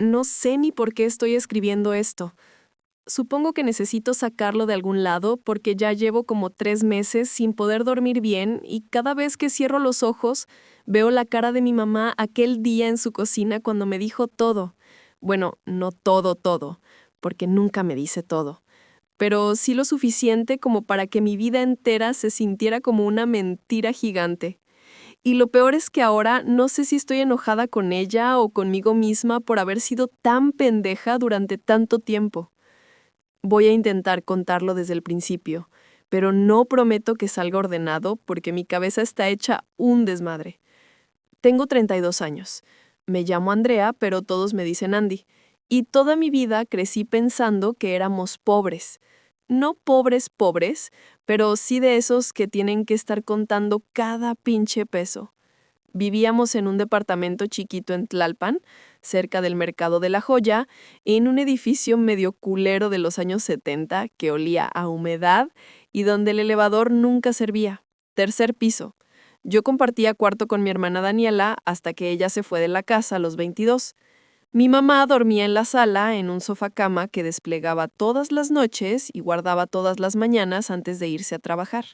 No sé ni por qué estoy escribiendo esto. Supongo que necesito sacarlo de algún lado porque ya llevo como 3 meses sin poder dormir bien y cada vez que cierro los ojos veo la cara de mi mamá aquel día en su cocina cuando me dijo todo. Bueno, no todo, todo, porque nunca me dice todo, pero sí lo suficiente como para que mi vida entera se sintiera como una mentira gigante. Y lo peor es que ahora no sé si estoy enojada con ella o conmigo misma por haber sido tan pendeja durante tanto tiempo. Voy a intentar contarlo desde el principio, pero no prometo que salga ordenado porque mi cabeza está hecha un desmadre. Tengo 32 años. Me llamo Andrea, pero todos me dicen Andy. Y toda mi vida crecí pensando que éramos pobres. No pobres pobres, pero sí de esos que tienen que estar contando cada pinche peso. Vivíamos en un departamento chiquito en Tlalpan, cerca del Mercado de la Joya, en un edificio medio culero de los años 70 que olía a humedad y donde el elevador nunca servía. Tercer piso. Yo compartía cuarto con mi hermana Daniela hasta que ella se fue de la casa a los 22. Mi mamá dormía en la sala en un sofá cama que desplegaba todas las noches y guardaba todas las mañanas antes de irse a trabajar.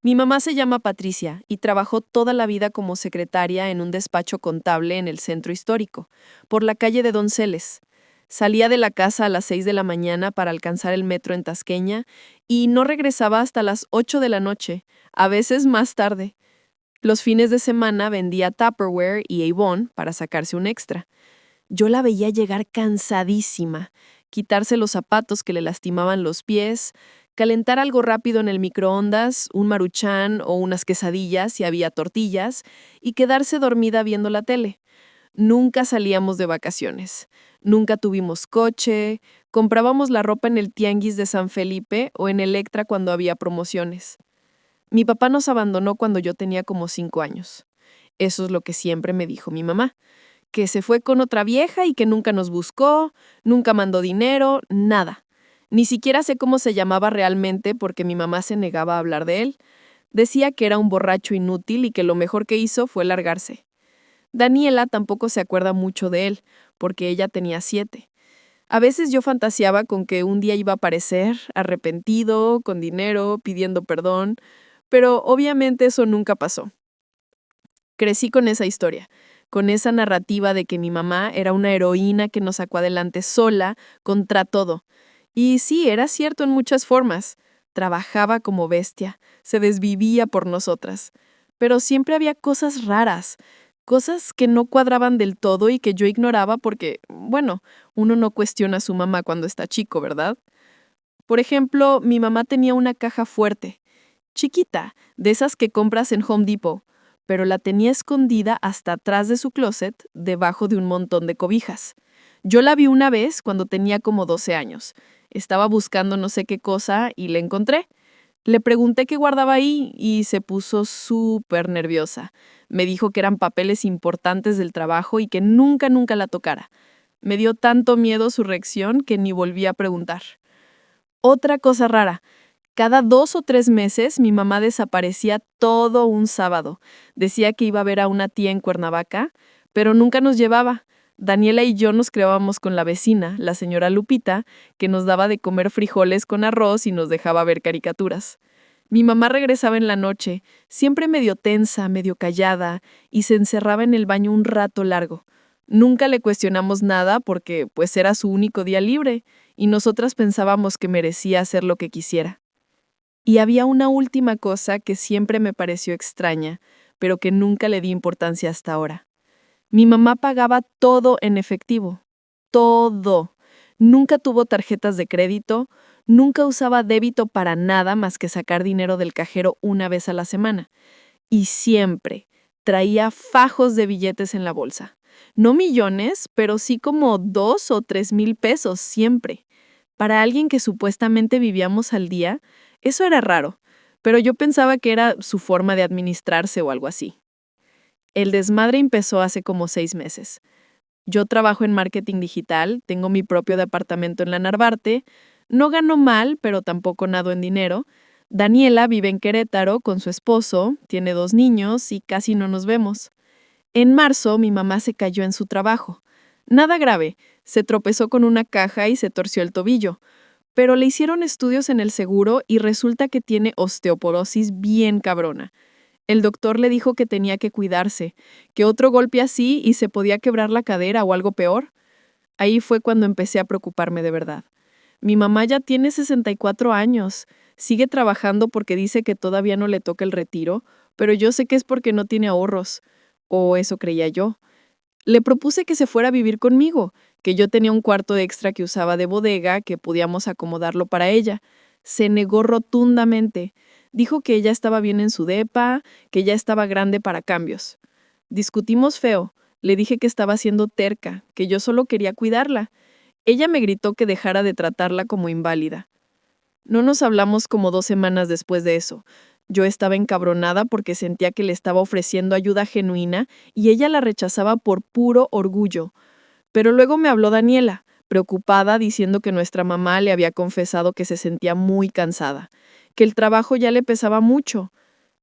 Mi mamá se llama Patricia y trabajó toda la vida como secretaria en un despacho contable en el centro histórico, por la calle de Donceles. Salía de la casa a las 6 de la mañana para alcanzar el metro en Tasqueña y no regresaba hasta las 8 de la noche, a veces más tarde. Los fines de semana vendía Tupperware y Avon para sacarse un extra. Yo la veía llegar cansadísima, quitarse los zapatos que le lastimaban los pies, calentar algo rápido en el microondas, un maruchan o unas quesadillas si había tortillas, y quedarse dormida viendo la tele. Nunca salíamos de vacaciones, nunca tuvimos coche, comprábamos la ropa en el Tianguis de San Felipe o en Electra cuando había promociones. Mi papá nos abandonó cuando yo tenía como 5 años. Eso es lo que siempre me dijo mi mamá, que se fue con otra vieja y que nunca nos buscó, nunca mandó dinero, nada. Ni siquiera sé cómo se llamaba realmente porque mi mamá se negaba a hablar de él. Decía que era un borracho inútil y que lo mejor que hizo fue largarse. Daniela tampoco se acuerda mucho de él, porque ella tenía 7. A veces yo fantaseaba con que un día iba a aparecer, arrepentido, con dinero, pidiendo perdón, pero obviamente eso nunca pasó. Crecí con esa historia, con esa narrativa de que mi mamá era una heroína que nos sacó adelante sola, contra todo. Y sí, era cierto en muchas formas. Trabajaba como bestia, se desvivía por nosotras. Pero siempre había cosas raras, cosas que no cuadraban del todo y que yo ignoraba porque, bueno, uno no cuestiona a su mamá cuando está chico, ¿verdad? Por ejemplo, mi mamá tenía una caja fuerte, chiquita, de esas que compras en Home Depot, pero la tenía escondida hasta atrás de su closet, debajo de un montón de cobijas. Yo la vi una vez cuando tenía como 12 años. Estaba buscando no sé qué cosa y la encontré. Le pregunté qué guardaba ahí y se puso súper nerviosa. Me dijo que eran papeles importantes del trabajo y que nunca la tocara. Me dio tanto miedo su reacción que ni volví a preguntar. Otra cosa rara. Cada 2 o 3 meses mi mamá desaparecía todo un sábado. Decía que iba a ver a una tía en Cuernavaca, pero nunca nos llevaba. Daniela y yo nos creábamos con la vecina, la señora Lupita, que nos daba de comer frijoles con arroz y nos dejaba ver caricaturas. Mi mamá regresaba en la noche, siempre medio tensa, medio callada, y se encerraba en el baño un rato largo. Nunca le cuestionamos nada porque pues era su único día libre, y nosotras pensábamos que merecía hacer lo que quisiera. Y había una última cosa que siempre me pareció extraña, pero que nunca le di importancia hasta ahora. Mi mamá pagaba todo en efectivo. Todo. Nunca tuvo tarjetas de crédito, nunca usaba débito para nada más que sacar dinero del cajero una vez a la semana. Y siempre traía fajos de billetes en la bolsa. No millones, pero sí como 2 o 3 mil pesos siempre. Para alguien que supuestamente vivíamos al día, eso era raro, pero yo pensaba que era su forma de administrarse o algo así. El desmadre empezó hace como 6 meses. Yo trabajo en marketing digital, tengo mi propio departamento en la Narvarte, no gano mal, pero tampoco nado en dinero. Daniela vive en Querétaro con su esposo, tiene 2 niños y casi no nos vemos. En marzo mi mamá se cayó en su trabajo. Nada grave, se tropezó con una caja y se torció el tobillo, pero le hicieron estudios en el seguro y resulta que tiene osteoporosis bien cabrona. El doctor le dijo que tenía que cuidarse, que otro golpe así y se podía quebrar la cadera o algo peor. Ahí fue cuando empecé a preocuparme de verdad. Mi mamá ya tiene 64 años, sigue trabajando porque dice que todavía no le toca el retiro, pero yo sé que es porque no tiene ahorros, o eso creía yo. Le propuse que se fuera a vivir conmigo, que yo tenía un cuarto extra que usaba de bodega, que podíamos acomodarlo para ella. Se negó rotundamente. Dijo que ella estaba bien en su depa, que ya estaba grande para cambios. Discutimos feo. Le dije que estaba siendo terca, que yo solo quería cuidarla. Ella me gritó que dejara de tratarla como inválida. No nos hablamos como 2 semanas después de eso. Yo estaba encabronada porque sentía que le estaba ofreciendo ayuda genuina y ella la rechazaba por puro orgullo. Pero luego me habló Daniela, preocupada, diciendo que nuestra mamá le había confesado que se sentía muy cansada, que el trabajo ya le pesaba mucho.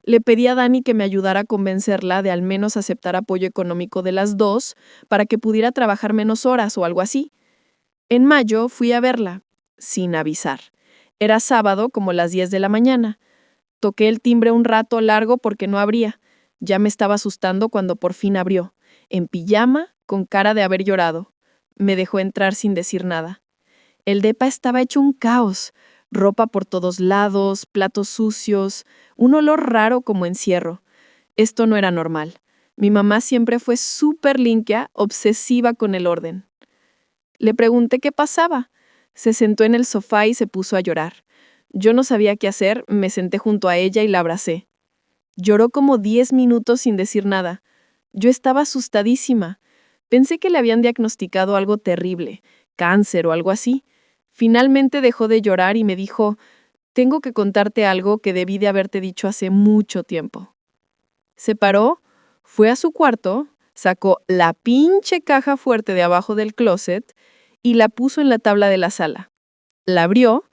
Le pedí a Dani que me ayudara a convencerla de al menos aceptar apoyo económico de las dos para que pudiera trabajar menos horas o algo así. En mayo fui a verla, sin avisar. Era sábado, como las 10 de la mañana. Toqué el timbre un rato largo porque no abría. Ya me estaba asustando cuando por fin abrió, en pijama, con cara de haber llorado. Me dejó entrar sin decir nada. El depa estaba hecho un caos. Ropa por todos lados, platos sucios, un olor raro como encierro. Esto no era normal. Mi mamá siempre fue súper limpia, obsesiva con el orden. Le pregunté qué pasaba. Se sentó en el sofá y se puso a llorar. Yo no sabía qué hacer, me senté junto a ella y la abracé. Lloró como 10 minutos sin decir nada. Yo estaba asustadísima. Pensé que le habían diagnosticado algo terrible, cáncer o algo así. Finalmente dejó de llorar y me dijo, tengo que contarte algo que debí de haberte dicho hace mucho tiempo. Se paró, fue a su cuarto, sacó la pinche caja fuerte de abajo del closet y la puso en la tabla de la sala. La abrió.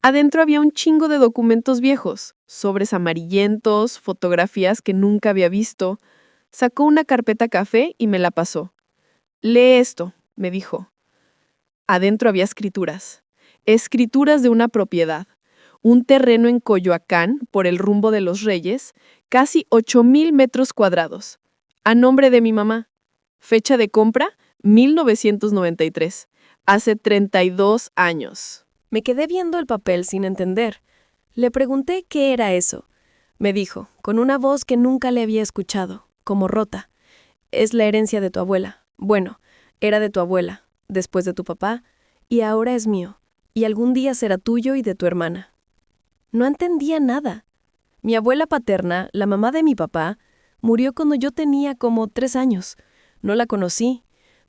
Adentro había un chingo de documentos viejos, sobres amarillentos, fotografías que nunca había visto. Sacó una carpeta café y me la pasó. Lee esto, me dijo. Adentro había escrituras. Escrituras de una propiedad. Un terreno en Coyoacán, por el rumbo de los Reyes, casi 8,000 metros cuadrados. A nombre de mi mamá. Fecha de compra, 1993. Hace 32 años. Me quedé viendo el papel sin entender. Le pregunté qué era eso. Me dijo, con una voz que nunca le había escuchado, como rota. Es la herencia de tu abuela. Bueno, era de tu abuela, después de tu papá, y ahora es mío. Y algún día será tuyo y de tu hermana. No entendía nada. Mi abuela paterna, la mamá de mi papá, murió cuando yo tenía como 3 años. No la conocí.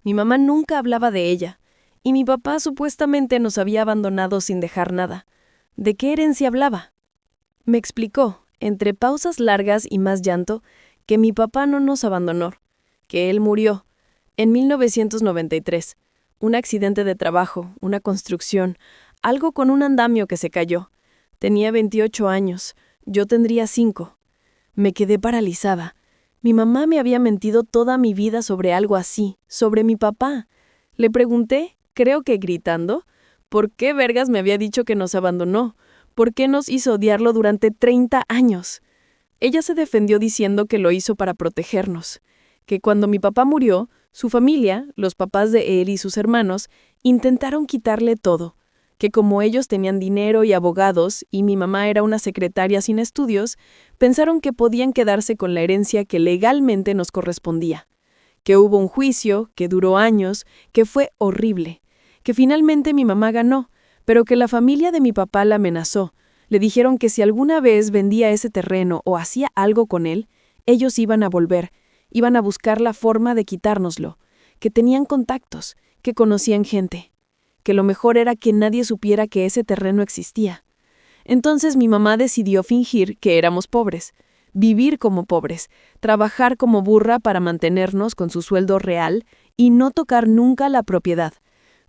Mi mamá nunca hablaba de ella. Y mi papá supuestamente nos había abandonado sin dejar nada. ¿De qué herencia hablaba? Me explicó, entre pausas largas y más llanto, que mi papá no nos abandonó, que él murió, en 1993. Un accidente de trabajo, una construcción, algo con un andamio que se cayó. Tenía 28 años, yo tendría 5. Me quedé paralizada. Mi mamá me había mentido toda mi vida sobre algo así, sobre mi papá. Le pregunté, creo que gritando, ¿por qué vergas me había dicho que nos abandonó? ¿Por qué nos hizo odiarlo durante 30 años? Ella se defendió diciendo que lo hizo para protegernos, que cuando mi papá murió, su familia, los papás de él y sus hermanos, intentaron quitarle todo, que como ellos tenían dinero y abogados y mi mamá era una secretaria sin estudios, pensaron que podían quedarse con la herencia que legalmente nos correspondía. Que hubo un juicio, que duró años, que fue horrible, que finalmente mi mamá ganó, pero que la familia de mi papá la amenazó. Le dijeron que si alguna vez vendía ese terreno o hacía algo con él, ellos iban a volver, iban a buscar la forma de quitárnoslo, que tenían contactos, que conocían gente, que lo mejor era que nadie supiera que ese terreno existía. Entonces mi mamá decidió fingir que éramos pobres, vivir como pobres, trabajar como burra para mantenernos con su sueldo real y no tocar nunca la propiedad,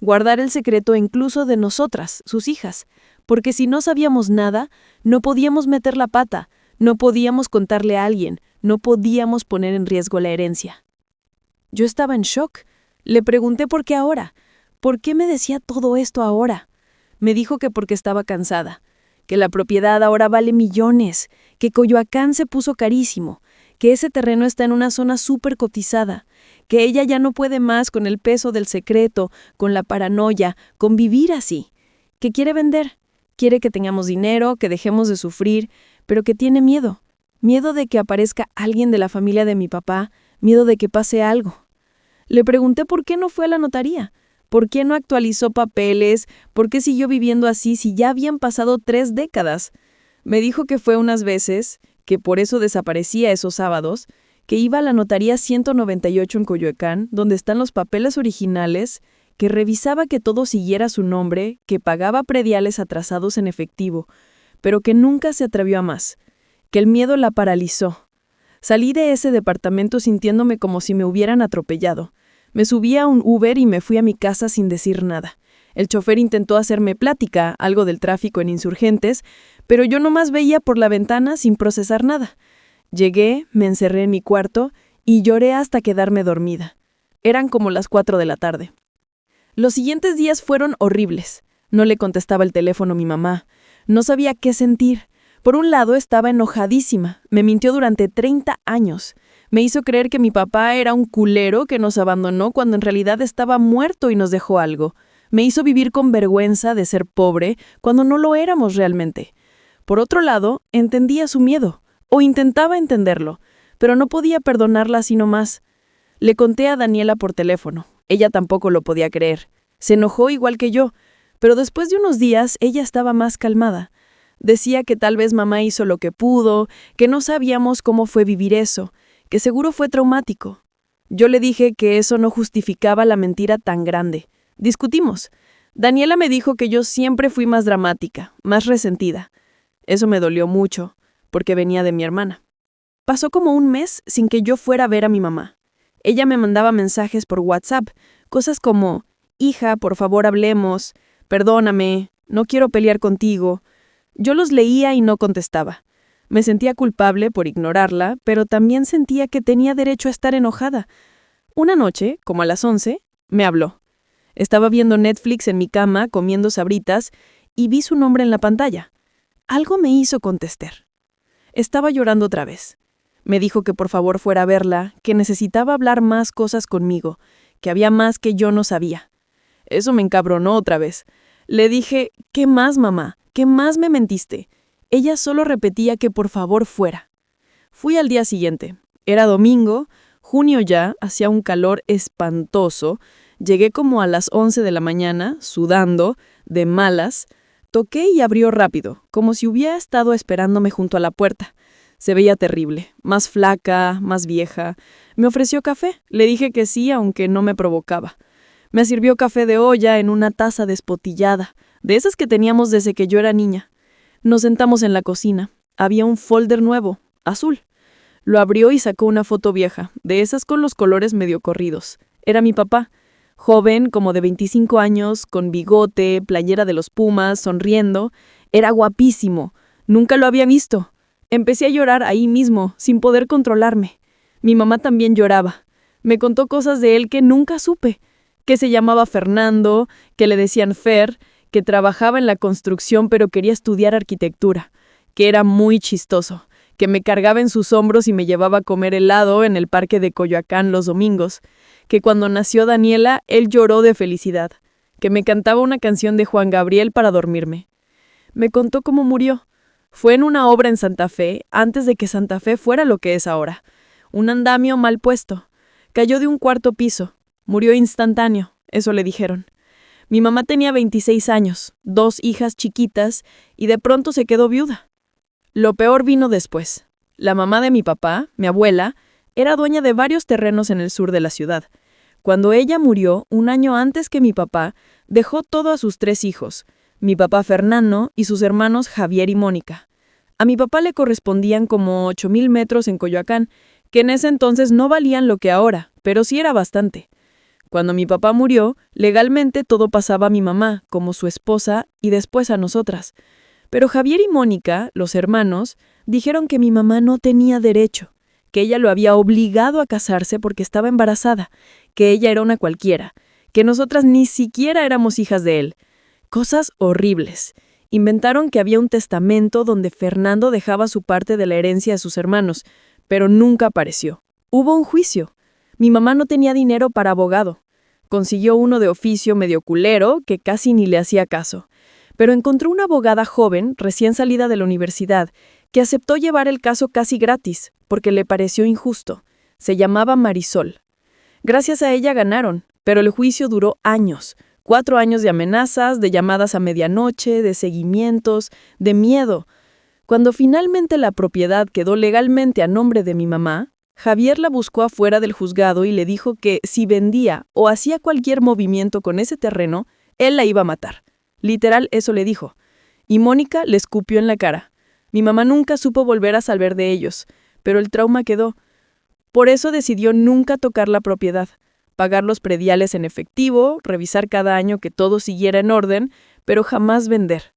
guardar el secreto incluso de nosotras, sus hijas, porque si no sabíamos nada, no podíamos meter la pata, no podíamos contarle a alguien, no podíamos poner en riesgo la herencia. Yo estaba en shock. Le pregunté por qué ahora. ¿Por qué me decía todo esto ahora? Me dijo que porque estaba cansada, que la propiedad ahora vale millones, que Coyoacán se puso carísimo, que ese terreno está en una zona súper cotizada, que ella ya no puede más con el peso del secreto, con la paranoia, con vivir así, que quiere vender, quiere que tengamos dinero, que dejemos de sufrir, pero que tiene miedo, miedo de que aparezca alguien de la familia de mi papá, miedo de que pase algo. Le pregunté por qué no fue a la notaría. ¿Por qué no actualizó papeles? ¿Por qué siguió viviendo así si ya habían pasado 3 décadas? Me dijo que fue unas veces, que por eso desaparecía esos sábados, que iba a la notaría 198 en Coyoacán, donde están los papeles originales, que revisaba que todo siguiera su nombre, que pagaba prediales atrasados en efectivo, pero que nunca se atrevió a más, que el miedo la paralizó. Salí de ese departamento sintiéndome como si me hubieran atropellado. Me subí a un Uber y me fui a mi casa sin decir nada. El chofer intentó hacerme plática, algo del tráfico en Insurgentes, pero yo nomás veía por la ventana sin procesar nada. Llegué, me encerré en mi cuarto y lloré hasta quedarme dormida. Eran como las 4 de la tarde. Los siguientes días fueron horribles. No le contestaba el teléfono a mi mamá. No sabía qué sentir. Por un lado, estaba enojadísima. Me mintió durante 30 años. Me hizo creer que mi papá era un culero que nos abandonó cuando en realidad estaba muerto y nos dejó algo. Me hizo vivir con vergüenza de ser pobre cuando no lo éramos realmente. Por otro lado, entendía su miedo, o intentaba entenderlo, pero no podía perdonarla así nomás. Le conté a Daniela por teléfono. Ella tampoco lo podía creer. Se enojó igual que yo, pero después de unos días ella estaba más calmada. Decía que tal vez mamá hizo lo que pudo, que no sabíamos cómo fue vivir eso, que seguro fue traumático. Yo le dije que eso no justificaba la mentira tan grande. Discutimos. Daniela me dijo que yo siempre fui más dramática, más resentida. Eso me dolió mucho, porque venía de mi hermana. Pasó como un mes sin que yo fuera a ver a mi mamá. Ella me mandaba mensajes por WhatsApp, cosas como: hija, por favor hablemos, perdóname, no quiero pelear contigo. Yo los leía y no contestaba. Me sentía culpable por ignorarla, pero también sentía que tenía derecho a estar enojada. Una noche, como a las 11, me habló. Estaba viendo Netflix en mi cama, comiendo sabritas, y vi su nombre en la pantalla. Algo me hizo contestar. Estaba llorando otra vez. Me dijo que por favor fuera a verla, que necesitaba hablar más cosas conmigo, que había más que yo no sabía. Eso me encabronó otra vez. Le dije: ¿qué más, mamá? ¿Qué más me mentiste? Ella solo repetía que por favor fuera. Fui al día siguiente. Era domingo, junio ya, hacía un calor espantoso. Llegué como a las 11 de la mañana, sudando, de malas. Toqué y abrió rápido, como si hubiera estado esperándome junto a la puerta. Se veía terrible, más flaca, más vieja. Me ofreció café. Le dije que sí, aunque no me provocaba. Me sirvió café de olla en una taza despotillada, de esas que teníamos desde que yo era niña. Nos sentamos en la cocina. Había un folder nuevo, azul. Lo abrió y sacó una foto vieja, de esas con los colores medio corridos. Era mi papá, joven, como de 25 años, con bigote, playera de los Pumas, sonriendo. Era guapísimo. Nunca lo había visto. Empecé a llorar ahí mismo, sin poder controlarme. Mi mamá también lloraba. Me contó cosas de él que nunca supe. Que se llamaba Fernando, que le decían Fer, que trabajaba en la construcción pero quería estudiar arquitectura, que era muy chistoso, que me cargaba en sus hombros y me llevaba a comer helado en el parque de Coyoacán los domingos, que cuando nació Daniela, él lloró de felicidad, que me cantaba una canción de Juan Gabriel para dormirme. Me contó cómo murió. Fue en una obra en Santa Fe, antes de que Santa Fe fuera lo que es ahora. Un andamio mal puesto. Cayó de un 4º piso. Murió instantáneo, eso le dijeron. Mi mamá tenía 26 años, 2 hijas chiquitas, y de pronto se quedó viuda. Lo peor vino después. La mamá de mi papá, mi abuela, era dueña de varios terrenos en el sur de la ciudad. Cuando ella murió, un año antes que mi papá, dejó todo a sus 3 hijos, mi papá Fernando y sus hermanos Javier y Mónica. A mi papá le correspondían como 8,000 metros en Coyoacán, que en ese entonces no valían lo que ahora, pero sí era bastante. Cuando mi papá murió, legalmente todo pasaba a mi mamá, como su esposa, y después a nosotras. Pero Javier y Mónica, los hermanos, dijeron que mi mamá no tenía derecho, que ella lo había obligado a casarse porque estaba embarazada, que ella era una cualquiera, que nosotras ni siquiera éramos hijas de él. Cosas horribles. Inventaron que había un testamento donde Fernando dejaba su parte de la herencia a sus hermanos, pero nunca apareció. Hubo un juicio. Mi mamá no tenía dinero para abogado. Consiguió uno de oficio medio culero que casi ni le hacía caso. Pero encontró una abogada joven, recién salida de la universidad, que aceptó llevar el caso casi gratis, porque le pareció injusto. Se llamaba Marisol. Gracias a ella ganaron, pero el juicio duró años. 4 años de amenazas, de llamadas a medianoche, de seguimientos, de miedo. Cuando finalmente la propiedad quedó legalmente a nombre de mi mamá, Javier la buscó afuera del juzgado y le dijo que si vendía o hacía cualquier movimiento con ese terreno, él la iba a matar. Literal, eso le dijo. Y Mónica le escupió en la cara. Mi mamá nunca supo volver a saber de ellos, pero el trauma quedó. Por eso decidió nunca tocar la propiedad, pagar los prediales en efectivo, revisar cada año que todo siguiera en orden, pero jamás vender.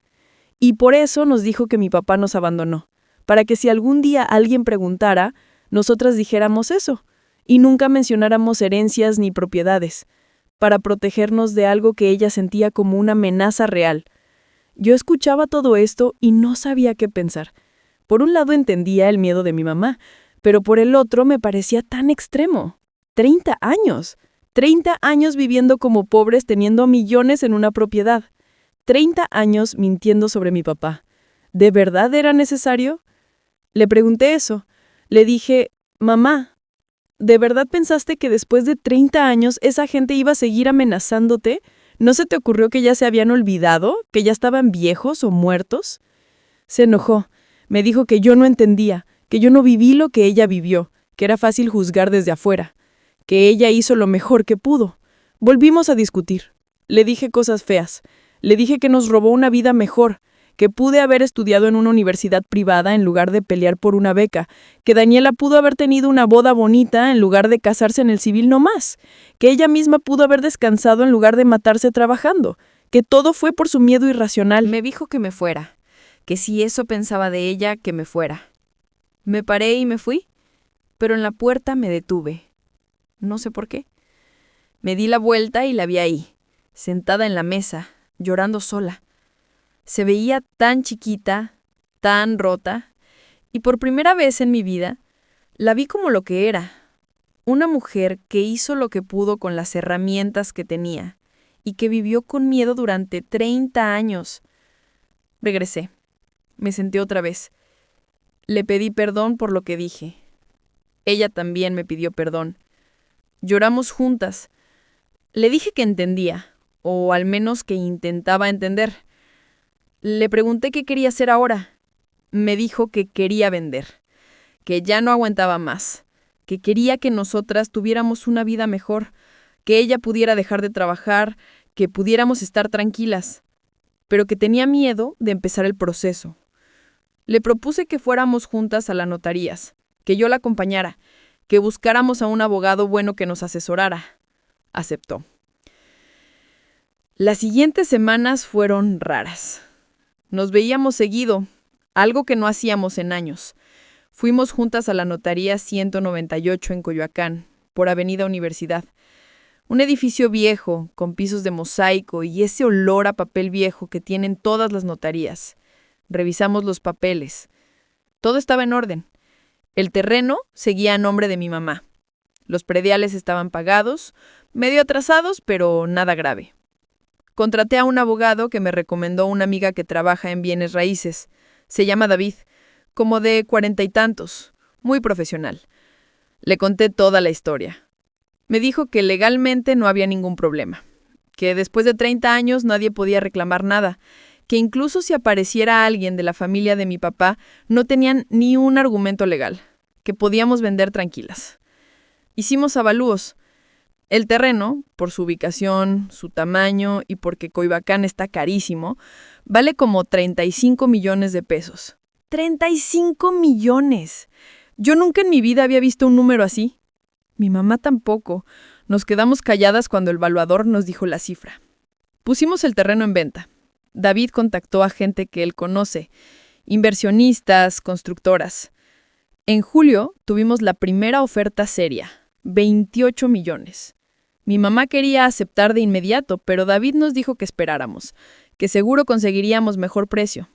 Y por eso nos dijo que mi papá nos abandonó, para que si algún día alguien preguntara, nosotras dijéramos eso, y nunca mencionáramos herencias ni propiedades, para protegernos de algo que ella sentía como una amenaza real. Yo escuchaba todo esto y no sabía qué pensar. Por un lado entendía el miedo de mi mamá, pero por el otro me parecía tan extremo. 30 años. 30 años viviendo como pobres teniendo millones en una propiedad. 30 años mintiendo sobre mi papá. ¿De verdad era necesario? Le pregunté eso. Le dije, mamá, ¿de verdad pensaste que después de 30 años esa gente iba a seguir amenazándote? ¿No se te ocurrió que ya se habían olvidado? ¿Que ya estaban viejos o muertos? Se enojó. Me dijo que yo no entendía, que yo no viví lo que ella vivió, que era fácil juzgar desde afuera, que ella hizo lo mejor que pudo. Volvimos a discutir. Le dije cosas feas. Le dije que nos robó una vida mejor, que pude haber estudiado en una universidad privada en lugar de pelear por una beca, que Daniela pudo haber tenido una boda bonita en lugar de casarse en el civil nomás, que ella misma pudo haber descansado en lugar de matarse trabajando, que todo fue por su miedo irracional. Me dijo que me fuera, que si eso pensaba de ella, que me fuera. Me paré y me fui, pero en la puerta me detuve. No sé por qué. Me di la vuelta y la vi ahí, sentada en la mesa, llorando sola. Se veía tan chiquita, tan rota, y por primera vez en mi vida la vi como lo que era, una mujer que hizo lo que pudo con las herramientas que tenía y que vivió con miedo durante 30 años. Regresé. Me senté otra vez. Le pedí perdón por lo que dije. Ella también me pidió perdón. Lloramos juntas. Le dije que entendía, o al menos que intentaba entender. Le pregunté qué quería hacer ahora. Me dijo que quería vender, que ya no aguantaba más, que quería que nosotras tuviéramos una vida mejor, que ella pudiera dejar de trabajar, que pudiéramos estar tranquilas, pero que tenía miedo de empezar el proceso. Le propuse que fuéramos juntas a las notarías, que yo la acompañara, que buscáramos a un abogado bueno que nos asesorara. Aceptó. Las siguientes semanas fueron raras. Nos veíamos seguido, algo que no hacíamos en años. Fuimos juntas a la notaría 198 en Coyoacán, por Avenida Universidad. Un edificio viejo, con pisos de mosaico y ese olor a papel viejo que tienen todas las notarías. Revisamos los papeles. Todo estaba en orden. El terreno seguía a nombre de mi mamá. Los prediales estaban pagados, medio atrasados, pero nada grave. Contraté a un abogado que me recomendó una amiga que trabaja en bienes raíces. Se llama David, como de 40 y tantos, muy profesional. Le conté toda la historia. Me dijo que legalmente no había ningún problema, que después de 30 años nadie podía reclamar nada, que incluso si apareciera alguien de la familia de mi papá, no tenían ni un argumento legal, que podíamos vender tranquilas. Hicimos avalúos. El terreno, por su ubicación, su tamaño y porque Coyoacán está carísimo, vale como 35 millones de pesos. ¡35 millones! Yo nunca en mi vida había visto un número así. Mi mamá tampoco. Nos quedamos calladas cuando el valuador nos dijo la cifra. Pusimos el terreno en venta. David contactó a gente que él conoce, inversionistas, constructoras. En julio tuvimos la primera oferta seria, 28 millones. Mi mamá quería aceptar de inmediato, pero David nos dijo que esperáramos, que seguro conseguiríamos mejor precio.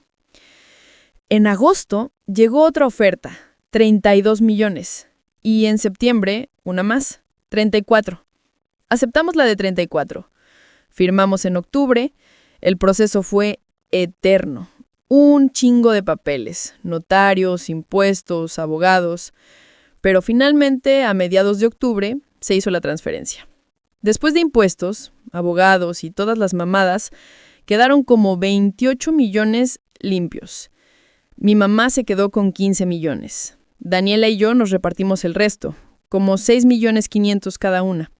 En agosto llegó otra oferta, 32 millones. Y en septiembre, una más, 34. Aceptamos la de 34. Firmamos en octubre. El proceso fue eterno. Un chingo de papeles, notarios, impuestos, abogados. Pero finalmente, a mediados de octubre, se hizo la transferencia. Después de impuestos, abogados y todas las mamadas, quedaron como 28 millones limpios. Mi mamá se quedó con 15 millones. Daniela y yo nos repartimos el resto, como 6,500,000 cada una.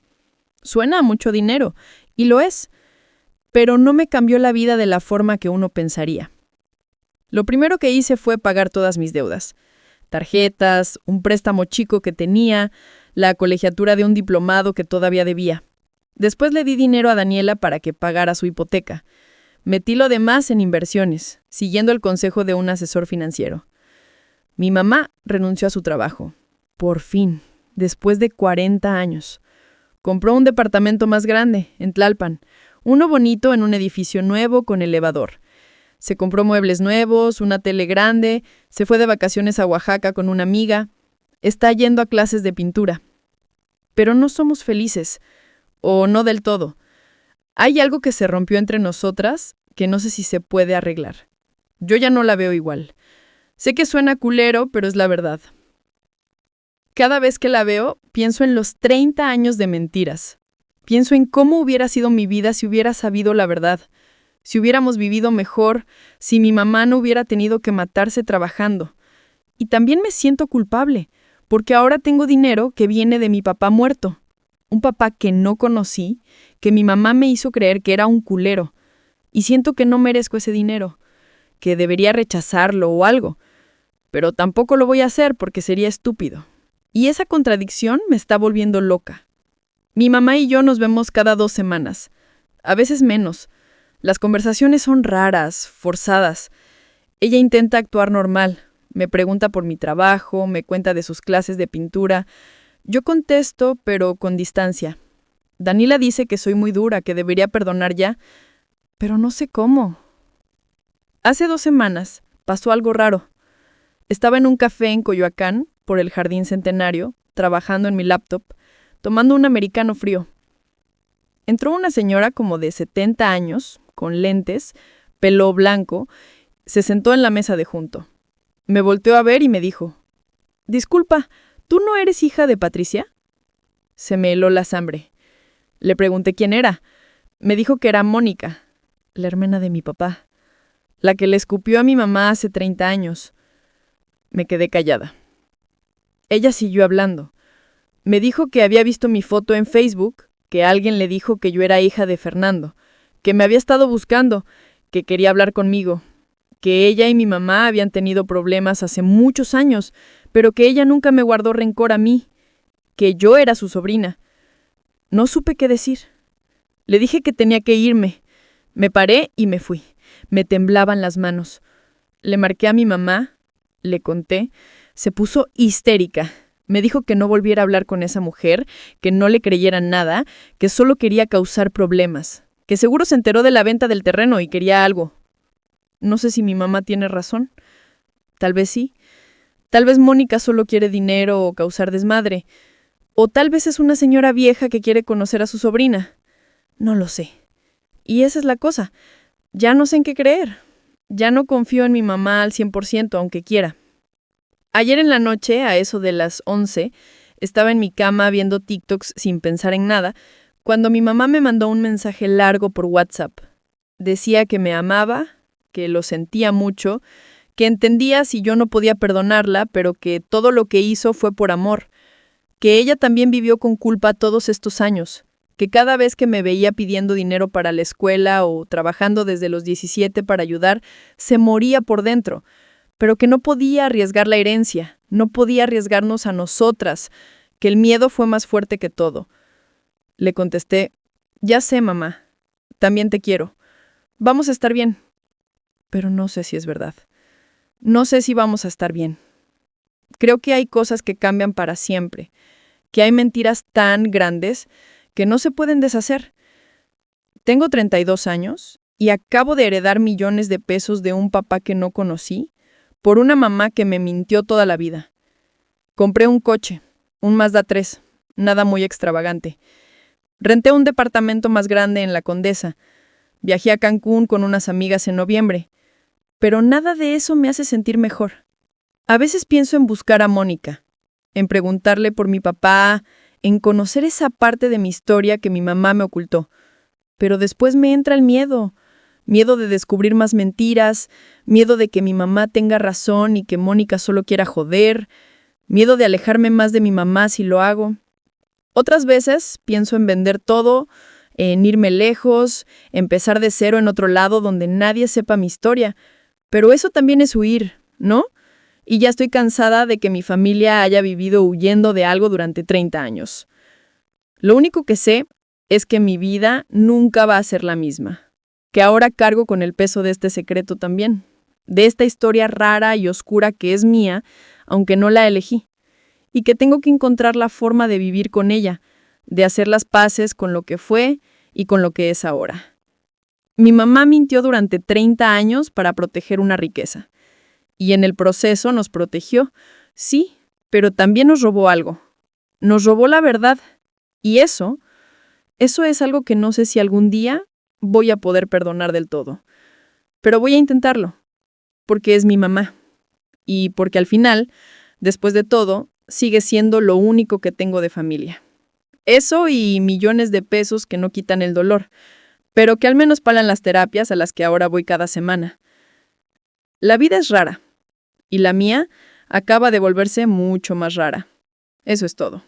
Suena a mucho dinero, y lo es, pero no me cambió la vida de la forma que uno pensaría. Lo primero que hice fue pagar todas mis deudas. Tarjetas, un préstamo chico que tenía, la colegiatura de un diplomado que todavía debía. Después le di dinero a Daniela para que pagara su hipoteca. Metí lo demás en inversiones, siguiendo el consejo de un asesor financiero. Mi mamá renunció a su trabajo. Por fin, después de 40 años. Compró un departamento más grande, en Tlalpan. Uno bonito en un edificio nuevo con elevador. Se compró muebles nuevos, una tele grande, se fue de vacaciones a Oaxaca con una amiga. Está yendo a clases de pintura. Pero no somos felices, o no del todo. Hay algo que se rompió entre nosotras que no sé si se puede arreglar. Yo ya no la veo igual. Sé que suena culero, pero es la verdad. Cada vez que la veo, pienso en los 30 años de mentiras. Pienso en cómo hubiera sido mi vida si hubiera sabido la verdad. Si hubiéramos vivido mejor, si mi mamá no hubiera tenido que matarse trabajando. Y también me siento culpable, porque ahora tengo dinero que viene de mi papá muerto. Un papá que no conocí, que mi mamá me hizo creer que era un culero. Y siento que no merezco ese dinero, que debería rechazarlo o algo. Pero tampoco lo voy a hacer porque sería estúpido. Y esa contradicción me está volviendo loca. Mi mamá y yo nos vemos cada 2 semanas, a veces menos. Las conversaciones son raras, forzadas. Ella intenta actuar normal, me pregunta por mi trabajo, me cuenta de sus clases de pintura. Yo contesto, pero con distancia. Daniela dice que soy muy dura, que debería perdonar ya, pero no sé cómo. Hace 2 semanas pasó algo raro. Estaba en un café en Coyoacán, por el Jardín Centenario, trabajando en mi laptop, tomando un americano frío. Entró una señora como de 70 años, con lentes, pelo blanco, se sentó en la mesa de junto. Me volteó a ver y me dijo, «Disculpa, ¿tú no eres hija de Patricia?» Se me heló la sangre. Le pregunté quién era. Me dijo que era Mónica, la hermana de mi papá, la que le escupió a mi mamá hace 30 años. Me quedé callada. Ella siguió hablando. Me dijo que había visto mi foto en Facebook, que alguien le dijo que yo era hija de Fernando, que me había estado buscando, que quería hablar conmigo, que ella y mi mamá habían tenido problemas hace muchos años, pero que ella nunca me guardó rencor a mí, que yo era su sobrina. No supe qué decir. Le dije que tenía que irme. Me paré y me fui. Me temblaban las manos. Le marqué a mi mamá, le conté, se puso histérica. Me dijo que no volviera a hablar con esa mujer, que no le creyera nada, que solo quería causar problemas, que seguro se enteró de la venta del terreno y quería algo. No sé si mi mamá tiene razón. Tal vez sí. Tal vez Mónica solo quiere dinero o causar desmadre. O tal vez es una señora vieja que quiere conocer a su sobrina. No lo sé. Y esa es la cosa. Ya no sé en qué creer. Ya no confío en mi mamá al 100%, aunque quiera. Ayer en la noche, a eso de las 11, estaba en mi cama viendo TikToks sin pensar en nada, cuando mi mamá me mandó un mensaje largo por WhatsApp. Decía que me amaba, que lo sentía mucho, que entendía si yo no podía perdonarla, pero que todo lo que hizo fue por amor, que ella también vivió con culpa todos estos años, que cada vez que me veía pidiendo dinero para la escuela o trabajando desde los 17 para ayudar, se moría por dentro, pero que no podía arriesgar la herencia, no podía arriesgarnos a nosotras, que el miedo fue más fuerte que todo. Le contesté, ya sé, mamá, también te quiero. Vamos a estar bien. Pero no sé si es verdad. No sé si vamos a estar bien. Creo que hay cosas que cambian para siempre, que hay mentiras tan grandes que no se pueden deshacer. Tengo 32 años y acabo de heredar millones de pesos de un papá que no conocí por una mamá que me mintió toda la vida. Compré un coche, un Mazda 3, nada muy extravagante. Renté un departamento más grande en La Condesa. Viajé a Cancún con unas amigas en noviembre. Pero nada de eso me hace sentir mejor. A veces pienso en buscar a Mónica, en preguntarle por mi papá, en conocer esa parte de mi historia que mi mamá me ocultó. Pero después me entra el miedo. Miedo de descubrir más mentiras, miedo de que mi mamá tenga razón y que Mónica solo quiera joder, miedo de alejarme más de mi mamá si lo hago. Otras veces pienso en vender todo, en irme lejos, empezar de cero en otro lado donde nadie sepa mi historia. Pero eso también es huir, ¿no? Y ya estoy cansada de que mi familia haya vivido huyendo de algo durante 30 años. Lo único que sé es que mi vida nunca va a ser la misma. Que ahora cargo con el peso de este secreto también, de esta historia rara y oscura que es mía, aunque no la elegí, y que tengo que encontrar la forma de vivir con ella, de hacer las paces con lo que fue y con lo que es ahora. Mi mamá mintió durante 30 años para proteger una riqueza, y en el proceso nos protegió, sí, pero también nos robó algo. Nos robó la verdad, y eso es algo que no sé si algún día voy a poder perdonar del todo. Pero voy a intentarlo, porque es mi mamá. Y porque al final, después de todo, sigue siendo lo único que tengo de familia. Eso y millones de pesos que no quitan el dolor, pero que al menos pagan las terapias a las que ahora voy cada semana. La vida es rara, y la mía acaba de volverse mucho más rara. Eso es todo.